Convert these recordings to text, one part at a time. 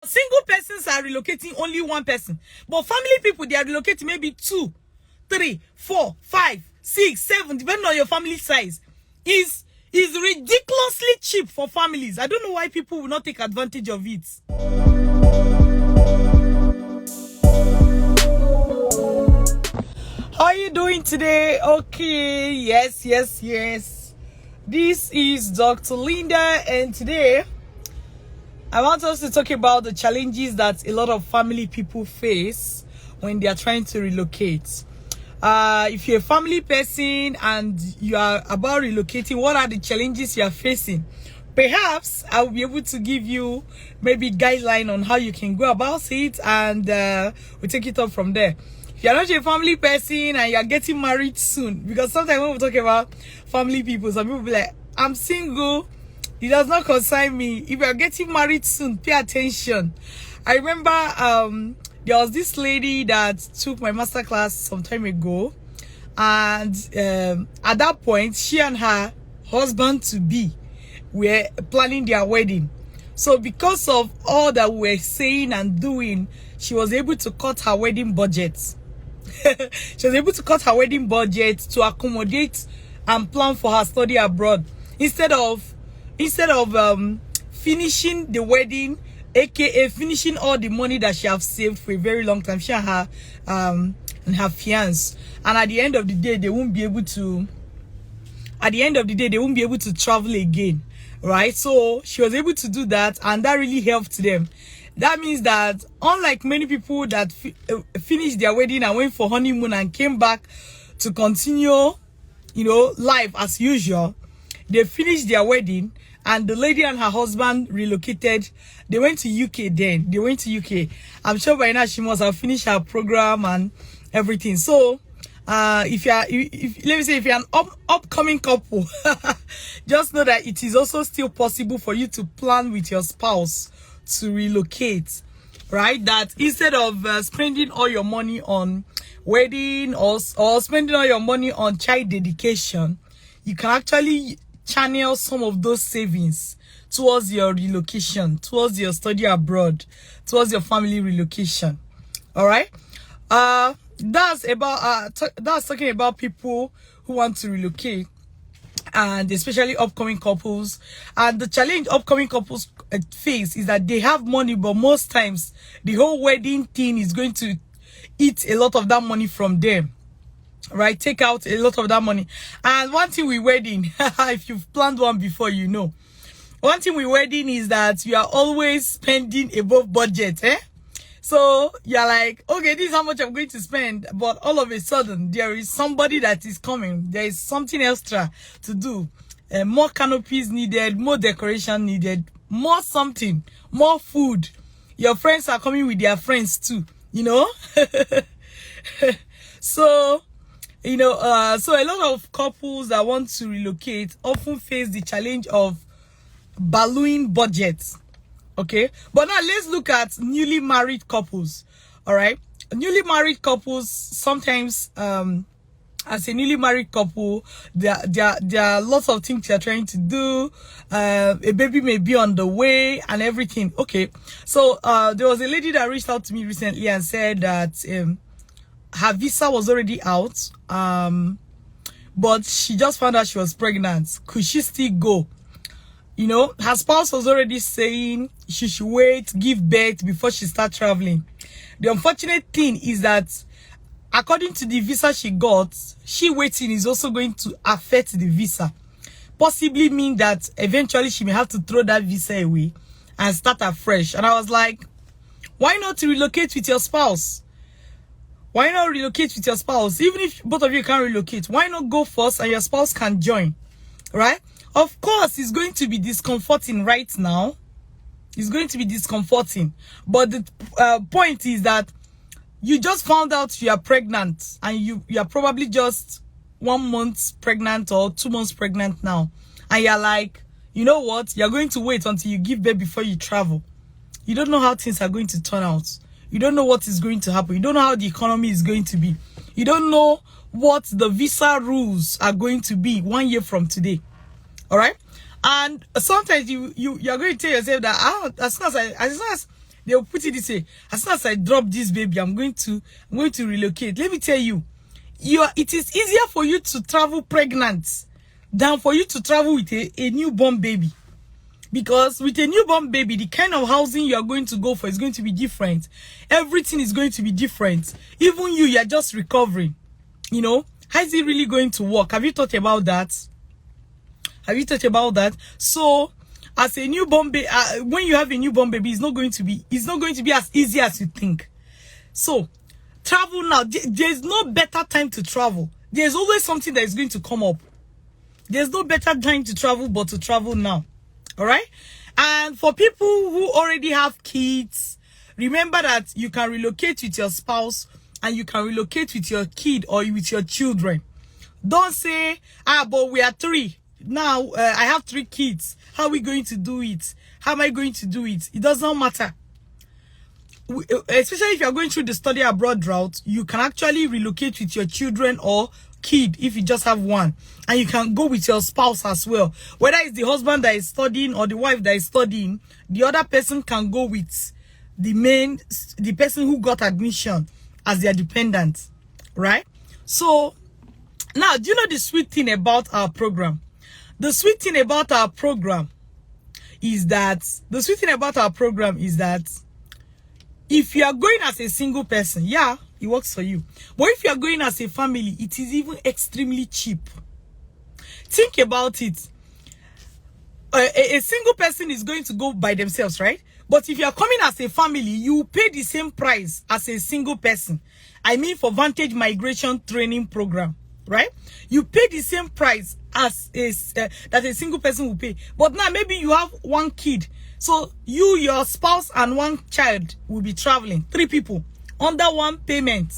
Single persons are relocating only one person, but family people, they are relocating maybe 2, 3, 4, 5, 6, 7, depending on your family size. Is ridiculously cheap for families. I don't know why people will not take advantage of it. How are you doing today? Okay, yes. This is Dr. Linda, and today I want us to talk about the challenges that a lot of family people face when they are trying to relocate. If you're a family person and you are about relocating, what are the challenges you are facing? Perhaps I will be able to give you maybe guideline on how you can go about it, and we'll take it up from there. If you're not a family person and you're getting married soon, because sometimes when we talk about family people, some people will be like, I'm single, it does not concern me. If you're getting married soon, pay attention. I remember there was this lady that took my master class some time ago, and at that point, she and her husband-to-be were planning their wedding. So because of all that we were saying and doing, she was able to cut her wedding budget. She was able to cut her wedding budget to accommodate and plan for her study abroad. Instead of finishing the wedding, aka finishing all the money that she have saved for a very long time, she and her fiance, and at the end of the day they won't be able to travel again, right? So she was able to do that, and that really helped them. That means that unlike many people that finished their wedding and went for honeymoon and came back to continue, life as usual, they finished their wedding, and the lady and her husband relocated. They went to UK then. I'm sure by now she must have finished her program and everything. So, if you're an upcoming couple, just know that it is also still possible for you to plan with your spouse to relocate, right? That instead of spending all your money on wedding or spending all your money on child dedication, you can actually channel some of those savings towards your relocation, towards your study abroad, towards your family relocation. All right. That's talking about people who want to relocate, and especially upcoming couples. And the challenge upcoming couples face is that they have money, but most times the whole wedding thing is going to eat a lot of that money from them. Right, take out a lot of that money. And one thing with wedding, if you've planned one before, one thing with wedding is that you are always spending above budget, so you're like, okay, this is how much I'm going to spend, but all of a sudden there is somebody that is coming, there is something extra to do, more canopies needed, more decoration needed, more something, more food. Your friends are coming with their friends too, so so a lot of couples that want to relocate often face the challenge of ballooning budgets. Okay, but now let's look at newly married couples. All right, newly married couples sometimes, as a newly married couple, there are lots of things you're trying to do. A baby may be on the way and everything. Okay, so there was a lady that reached out to me recently and said that her visa was already out, but she just found out she was pregnant. Could she still go? Her spouse was already saying she should wait, give birth before she start traveling. The unfortunate thing is that according to the visa she got, she waiting is also going to affect the visa, possibly mean that eventually she may have to throw that visa away and start afresh. And I was like, why not relocate with your spouse? Why not relocate with your spouse? Even if both of you can't relocate, why not go first and your spouse can join, right? Of course, it's going to be discomforting right now. It's going to be discomforting. But the point is that you just found out you are pregnant, and you are probably just 1 month pregnant or 2 months pregnant now. And you're like, you know what? You're going to wait until you give birth before you travel. You don't know how things are going to turn out. You don't know what is going to happen. You don't know how the economy is going to be. You don't know what the visa rules are going to be 1 year from today. All right? And sometimes you're going to tell yourself that as soon as They'll put it this way: as soon as I drop this baby, I'm going to relocate. Let me tell you, it is easier for you to travel pregnant than for you to travel with a newborn baby. Because with a newborn baby, the kind of housing you are going to go for is going to be different. Everything is going to be different. Even you're just recovering. You know, how is it really going to work? Have you thought about that? Have you thought about that? So, as a newborn baby, when you have a newborn baby, it's not going to be as easy as you think. So, travel now. There's no better time to travel. There's always something that is going to come up. There's no better time to travel but to travel now. All right? And for people who already have kids, remember that you can relocate with your spouse and you can relocate with your kid or with your children. Don't say, but we are 3. Now, I have 3 kids. How are we going to do it? How am I going to do it? It does not matter. Especially if you are going through the study abroad route, you can actually relocate with your children or kid if you just have one, and you can go with your spouse as well. Whether it's the husband that is studying or the wife that is studying, the other person can go with the person who got admission as their dependent, right? So now, do you know the sweet thing about our program? The sweet thing about our program is that if you are going as a single person, yeah, it works for you. But if you are going as a family, it is even extremely cheap. Think about it. A single person is going to go by themselves, right? But if you are coming as a family, you pay the same price as a single person. I mean, for Vantage Migration training program, right? You pay the same price as that a single person will pay. But now maybe you have 1 kid. So you, your spouse, and 1 child will be traveling. 3 people under 1 payment.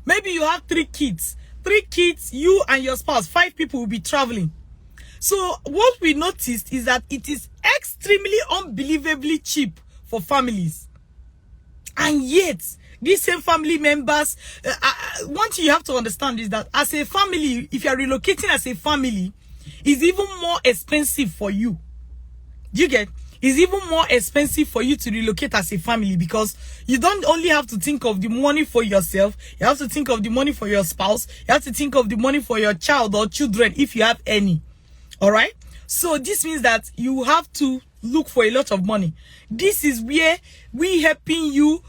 Maybe you have 3 kids. 3 kids, you and your spouse, 5 people will be traveling. So what we noticed is that it is extremely unbelievably cheap for families. And yet, these same family members, one thing you have to understand is that as a family, if you are relocating as a family, it's even more expensive for you. Do you get? It's even more expensive for you to relocate as a family, because you don't only have to think of the money for yourself, you have to think of the money for your spouse, you have to think of the money for your child or children if you have any. All right? So this means that you have to look for a lot of money. This is where we helping you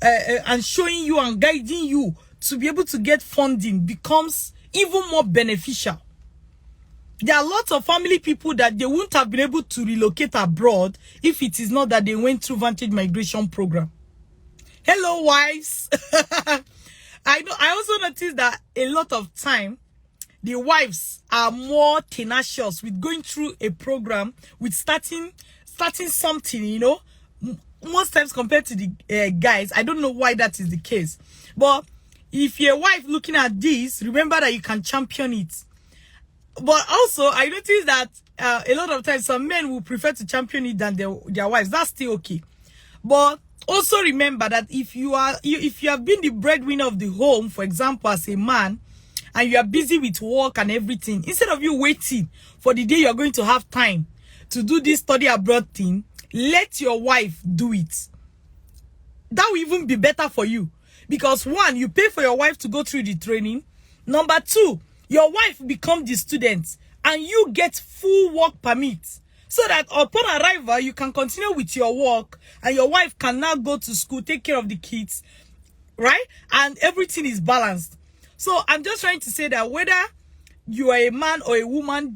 and showing you and guiding you to be able to get funding becomes even more beneficial. There are lots of family people that they wouldn't have been able to relocate abroad if it is not that they went through Vantage Migration program. Hello, wives. I also noticed that a lot of time the wives are more tenacious with going through a program, with starting something, you know, most times compared to the guys. I don't know why that is the case, but if you're a wife looking at this, remember that you can champion it. But also, I noticed that a lot of times some men will prefer to champion it than their wives. That's still okay. But also remember that if you have been the breadwinner of the home, for example, as a man, and you are busy with work and everything, instead of you waiting for the day you are going to have time to do this study abroad thing, let your wife do it. That will even be better for you. Because 1, you pay for your wife to go through the training. Number 2, your wife becomes the student and you get full work permit, so that upon arrival, you can continue with your work and your wife can now go to school, take care of the kids, right? And everything is balanced. So I'm just trying to say that whether you are a man or a woman,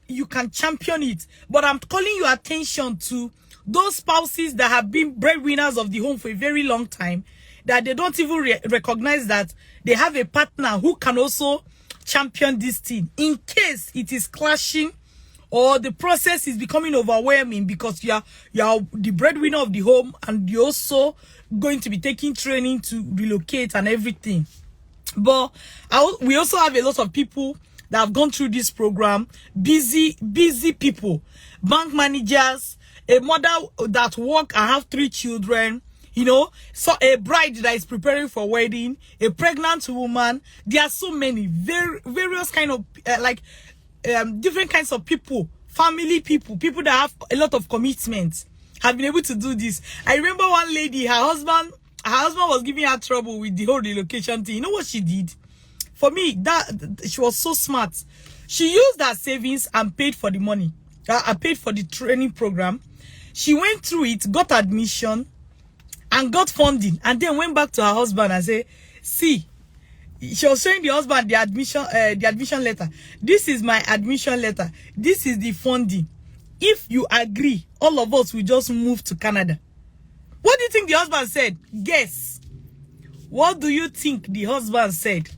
you can champion it. But I'm calling your attention to those spouses that have been breadwinners of the home for a very long time, that they don't even recognize that they have a partner who can also champion this thing in case it is clashing or the process is becoming overwhelming, because you are the breadwinner of the home and you're also going to be taking training to relocate and everything. But we also have a lot of people that have gone through this program, busy people, bank managers, a mother that work and have 3 children, you know, so a bride that is preparing for wedding, a pregnant woman. There are so many various kind of different kinds of people, family people that have a lot of commitments. have been able to do this. I remember one lady, her husband was giving her trouble with the whole relocation thing. You know what she did? For me, that she was so smart. She used her savings and paid for the money. I paid for the training program. She went through it, got admission, and got funding, and then went back to her husband and said, see, she was showing the husband the admission letter. This is my admission letter. This is the funding. If you agree, all of us will just move to Canada. What do you think the husband said? Guess. What do you think the husband said?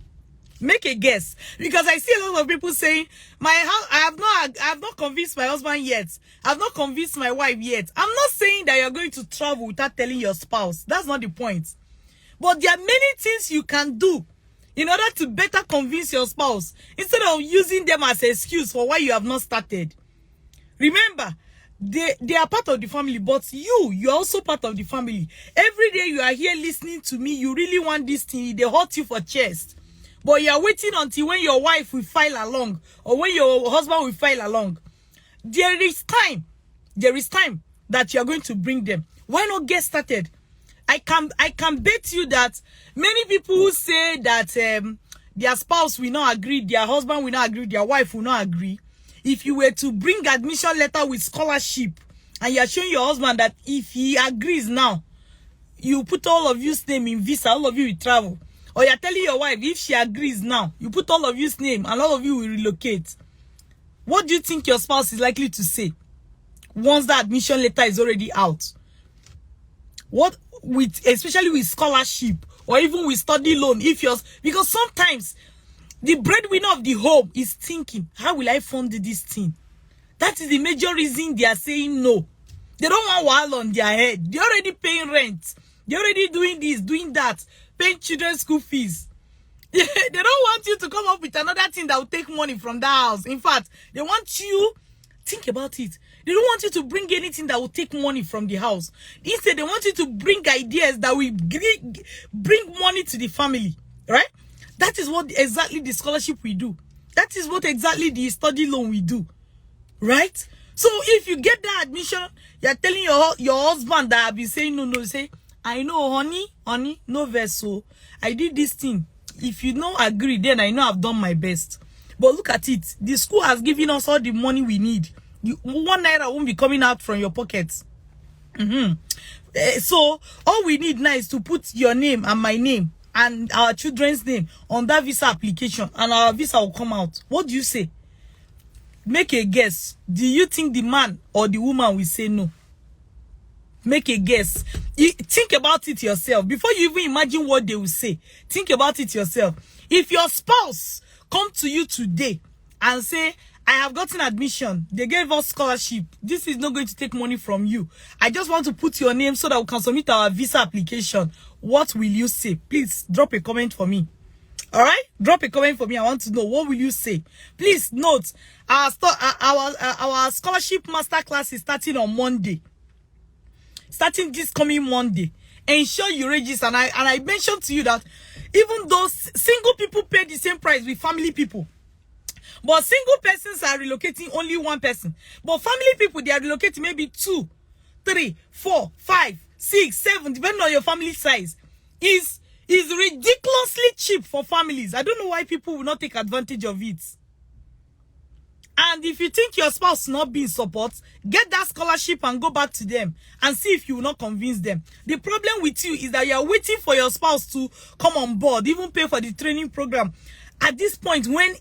Make a guess. Because I see a lot of people saying, I have not convinced my husband yet. I have not convinced my wife yet. I'm not saying that you're going to travel without telling your spouse. That's not the point. But there are many things you can do in order to better convince your spouse, instead of using them as an excuse for why you have not started. Remember, they are part of the family, but you're also part of the family. Every day you are here listening to me, you really want this thing, they hurt you for chest. But you are waiting until when your wife will file along, or when your husband will file along. There is time that you are going to bring them. Why not get started? I can bet you that many people who say that their spouse will not agree, their husband will not agree, their wife will not agree. If you were to bring admission letter with scholarship, and you are showing your husband that if he agrees now, you put all of you's name in visa, all of you will travel. Or you are telling your wife, if she agrees now, you put all of you's name and all of you will relocate. What do you think your spouse is likely to say once the admission letter is already out? Especially with scholarship or even with study loan, because sometimes the breadwinner of the home is thinking, how will I fund this thing? That is the major reason they are saying no. They don't want while on their head. They're already paying rent. They're already doing this, doing that, paying children's school fees. They don't want you to come up with another thing that will take money from the house. In fact, they want you, think about it. They don't want you to bring anything that will take money from the house. Instead, they want you to bring ideas that will bring money to the family, right? That is what exactly the scholarship we do. That is what exactly the study loan we do, right? So if you get that admission, you're telling your husband that I've been saying no, say, I know, honey, no vessel. I did this thing. If you don't agree, then I know I've done my best. But look at it. The school has given us all the money we need. 1 naira won't be coming out from your pockets. So all we need now is to put your name and my name and our children's name on that visa application, and our visa will come out. What do you say? Make a guess. Do you think the man or the woman will say no? Make a guess. Think about it yourself. Before you even imagine what they will say, think about it yourself. If your spouse come to you today and say, I have gotten admission, they gave us scholarship, this is not going to take money from you, I just want to put your name so that we can submit our visa application, what will you say? Please drop a comment for me. All right, drop a comment for me. I want to know, what will you say? Please note, our scholarship masterclass is starting on Monday, starting this coming Monday. Ensure you register. And I mentioned to you that even though single people pay the same price with family people, but single persons are relocating only one person. But family people, they are relocating maybe 2, 3, 4, 5, 6, 7, depending on your family size. Is ridiculously cheap for families. I don't know why people will not take advantage of it. And if you think your spouse is not being support, get that scholarship and go back to them and see if you will not convince them. The problem with you is that you are waiting for your spouse to come on board, even pay for the training program. At this point, when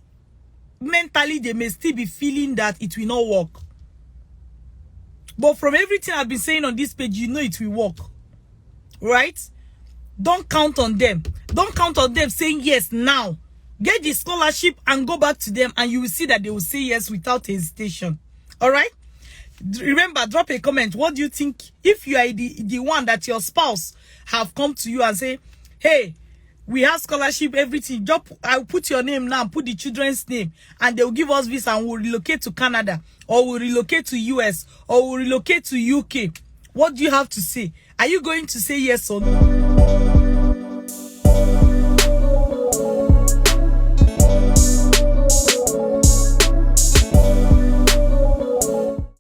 mentally they may still be feeling that it will not work. But from everything I've been saying on this page, you know it will work. Right? Don't count on them. Don't count on them saying yes now. Get the scholarship and go back to them, and you will see that they will say yes without hesitation. All right? Remember, drop a comment. What do you think if you are the one that your spouse have come to you and say, hey, we have scholarship, everything. I'll put your name now, put the children's name, and they'll give us visa and we'll relocate to Canada, or we'll relocate to US, or we'll relocate to UK. What do you have to say? Are you going to say yes or no?